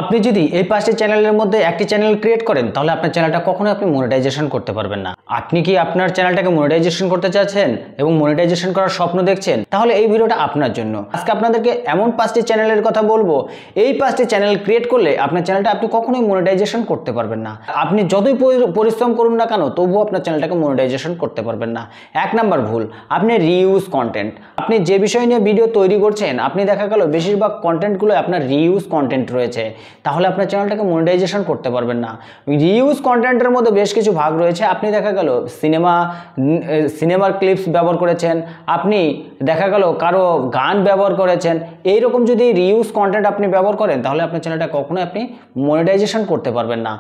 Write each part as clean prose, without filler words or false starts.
আপনি যদি এই 5টি চ্যানেলের মধ্যে একটি চ্যানেল ক্রিয়েট করেন তাহলে আপনার চ্যানেলটা কখনোই আপনি মনিটাইজেশন করতে পারবেন না। আপনি কি আপনার চ্যানেলটাকে মনিটাইজেশন করতে চাচ্ছেন এবং মনিটাইজেশন করার স্বপ্ন দেখছেন? তাহলে এই ভিডিওটা আপনার জন্য। আজকে আপনাদেরকে এমন 5টি চ্যানেলের কথা বলবো, এই 5টি চ্যানেল ক্রিয়েট করলে আপনার চ্যানেলটা আপনি কখনোই মনিটাইজেশন করতে পারবেন না। আপনি যতই পরিশ্রম করুন না কেন তবুও আপনার চ্যানেলটাকে মনিটাইজেশন করতে পারবেন না। 1 নাম্বার ভুল, আপনি রিইউজ কন্টেন্ট। আপনি যে বিষয় নিয়ে ভিডিও তৈরি করছেন, আপনি দেখা গেল বেশিরভাগ কন্টেন্টগুলো আপনার রিইউজ কন্টেন্ট রয়েছে, তাহলে আপনার চ্যানেলটাকে মনিটাইজেশন করতে পারবেন না। রিইউজ কন্টেন্টের মধ্যে বেশ কিছু ভাগ রয়েছে। আপনি দেখা গেল সিনেমার ক্লিপস ব্যবহার করেছেন, আপনি দেখা গেল কারো গান ব্যবহার করেছেন, এইরকম যদি রিইউজ কন্টেন্ট আপনি ব্যবহার করেন তাহলে আপনার চ্যানেলটা কখনোই আপনি মনিটাইজেশন করতে পারবেন না।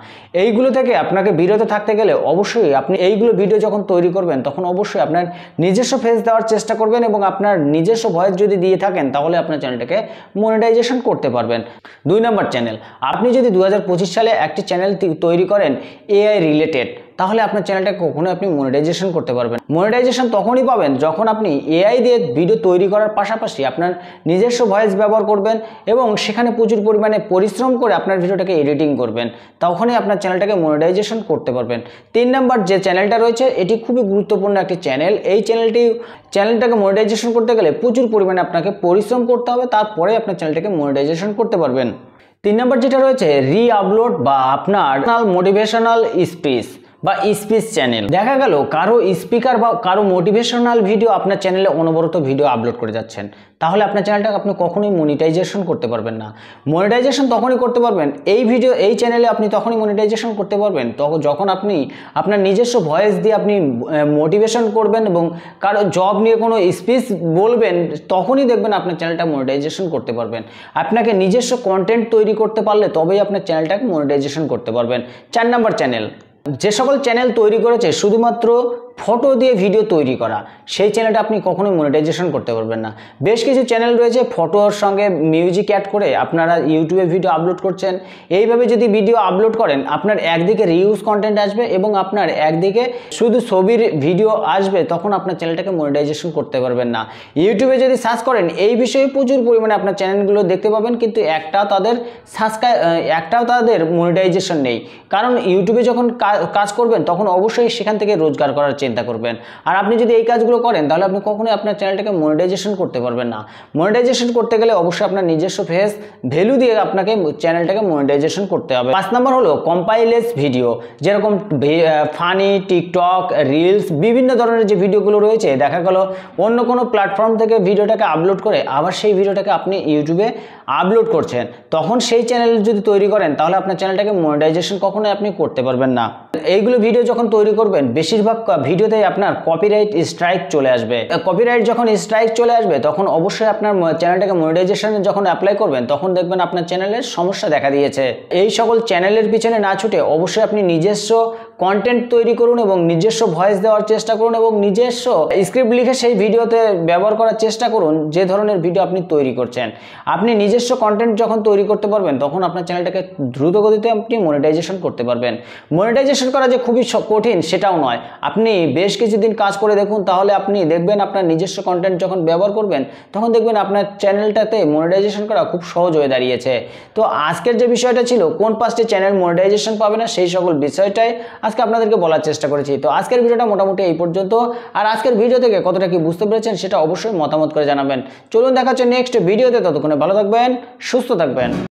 এইগুলো থেকে আপনাকে বিরত থাকতে গেলে অবশ্যই আপনি এইগুলো ভিডিও যখন তৈরি করবেন তখন অবশ্যই আপনার নিজস্ব ফেস দেওয়ার চেষ্টা করবেন এবং আপনার নিজস্ব ভয়েস যদি দিয়ে থাকেন তাহলে আপনার চ্যানেলটাকে মনিটাইজেশন করতে পারবেন। 2 নাম্বার চ্যানেল, আপনি যদি 2025 সালে একটি চ্যানেল তৈরি করেন এআই রিলেটেড, তাহলে আপনার চ্যানেলটা কখনোই আপনি মনিটাইজেশন করতে পারবেন। মনিটাইজেশন তখনই পাবেন যখন আপনি এআই দিয়ে ভিডিও তৈরি করার পাশাপাশি আপনার নিজস্ব ভয়েস ব্যবহার করবেন এবং সেখানে প্রচুর পরিমাণে পরিশ্রম করে আপনার ভিডিওটাকে এডিটিং করবেন, তখনই আপনার চ্যানেলটাকে মনিটাইজেশন করতে পারবেন। 3 নাম্বার যে চ্যানেলটা রয়েছে এটি খুবই গুরুত্বপূর্ণ একটি চ্যানেল। এই চ্যানেলটাকে মনিটাইজেশন করতে গেলে প্রচুর পরিমাণে আপনাকে পরিশ্রম করতে হবে, তারপরে আপনার চ্যানেলটাকে মনিটাইজেশন করতে পারবেন। 3 নাম্বার যেটা রয়েছে রি-আপলোড বা আপনার মোটিভেশনাল স্পিচ বা স্পিচ চ্যানেল। দেখা গেল কারো স্পিকার বা কারো মোটিভেশনাল ভিডিও আপনার চ্যানেলে অনবরত ভিডিও আপলোড করে যাচ্ছেন, তাহলে আপনার চ্যানেলটাকে আপনি কখনোই মনিটাইজেশন করতে পারবেন না। মনিটাইজেশন তখনই করতে পারবেন এই চ্যানেলে আপনি তখনই মনিটাইজেশন করতে পারবেন যখন আপনি আপনার নিজস্ব ভয়েস দিয়ে আপনি মোটিভেশন করবেন এবং কারো জব নিয়ে কোনো স্পিচ বলবেন, তখনই দেখবেন আপনার চ্যানেলটা মনিটাইজেশন করতে পারবেন। আপনাকে নিজস্ব কন্টেন্ট তৈরি করতে পারলে তবেই আপনার চ্যানেলটাকে মনিটাইজেশন করতে পারবেন। 4 নাম্বার চ্যানেল, যে সকল চ্যানেল তৈরি করেছে শুধুমাত্র ফটো দিয়ে ভিডিও তৈরি করা, সেই চ্যানেলটা আপনি কখনোই মনিটাইজেশন করতে পারবেন না। বেশ কিছু চ্যানেল রয়েছে ফটোর সঙ্গে মিউজিক অ্যাড করে আপনারা ইউটিউবে ভিডিও আপলোড করছেন। এইভাবে যদি ভিডিও আপলোড করেন আপনার একদিকে রিউজ কন্টেন্ট আসবে এবং আপনার একদিকে শুধু ছবির ভিডিও আসবে, তখন আপনার চ্যানেলটাকে মনিটাইজেশন করতে পারবেন না। ইউটিউবে যদি সার্চ করেন এই বিষয়ে প্রচুর পরিমাণে আপনার চ্যানেলগুলো দেখতে পাবেন, কিন্তু একটাও তাদের মনিটাইজেশন নেই। কারণ ইউটিউবে যখন কাজ করবেন তখন অবশ্যই সেখান থেকে রোজগার করার চিন্তা করবেন, আর আপনি যদি এই কাজগুলো করেন তাহলে আপনি কখনোই আপনার চ্যানেলটাকে মনিটাইজেশন করতে পারবেন না। মনিটাইজেশন করতে গেলে অবশ্যই আপনার নিজস্ব ফেস ভ্যালু দিয়ে আপনাকে চ্যানেলটাকে মনিটাইজেশন করতে হবে। 5 নাম্বার হলো কম্পাইলেস ভিডিও, যেরকম ফানি, টিকটক, রিলস, বিভিন্ন ধরনের যে ভিডিওগুলো রয়েছে, দেখা গেল অন্য কোনো প্ল্যাটফর্ম থেকে ভিডিওটাকে আপলোড করে আবার সেই ভিডিওটাকে আপনি ইউটিউবে আপলোড করছেন, তখন সেই চ্যানেল যদি তৈরি করেন তাহলে আপনার চ্যানেলটাকে মনিটাইজেশন কখনোই আপনি করতে পারবেন না। এইগুলো ভিডিও যখন তৈরি করবেন বেশিরভাগ ভিডিওতে আপনার কপিরাইট স্ট্রাইক চলে আসবে। কপিরাইট যখন স্ট্রাইক চলে আসবে তখন অবশ্যই আপনার চ্যানেলটাকে মনিটাইজেশনে যখন অ্যাপ্লাই করবেন তখন দেখবেন আপনার চ্যানেলের সমস্যা দেখা দিয়েছে। এই সকল চ্যানেলের পিছনে না ছুটে অবশ্যই আপনি নিজস্ব কন্টেন্ট তৈরি করুন এবং নিজস্ব ভয়েস দেওয়ার চেষ্টা করুন এবং নিজস্ব স্ক্রিপ্ট লিখে সেই ভিডিওতে ব্যবহার করার চেষ্টা করুন যে ধরনের ভিডিও আপনি তৈরি করছেন। আপনি নিজস্ব কন্টেন্ট যখন তৈরি করতে পারবেন তখন আপনার চ্যানেলটাকে দ্রুত গতিতে আপনি মনিটাইজেশন করতে পারবেন। মনিটাইজেশন করা যে খুবই কঠিন সেটাও নয়, আপনি বেশ কিছুদিন কাজ করে দেখুন, তাহলে আপনি দেখবেন আপনার নিজস্ব কন্টেন্ট যখন ব্যবহার করবেন তখন দেখবেন আপনার চ্যানেলটাতে মনিটাইজেশন করা খুব সহজ হয়ে দাঁড়িয়েছে। তো আজকের যে বিষয়টা ছিল কোন 5টি চ্যানেল মনিটাইজেশন পাবে না, সেই সকল বিষয়টাই আজকে আপনাদেরকে বলার চেষ্টা করেছি। তো আজকের ভিডিওটা মোটামুটি এই পর্যন্ত। আর আজকের ভিডিও থেকে কতটা কি বুঝতে পেরেছেন সেটা অবশ্যই মতামত করে জানাবেন। চলুন দেখা হচ্ছে নেক্সট ভিডিওতে, ততক্ষণে ভালো থাকবেন, সুস্থ থাকবেন।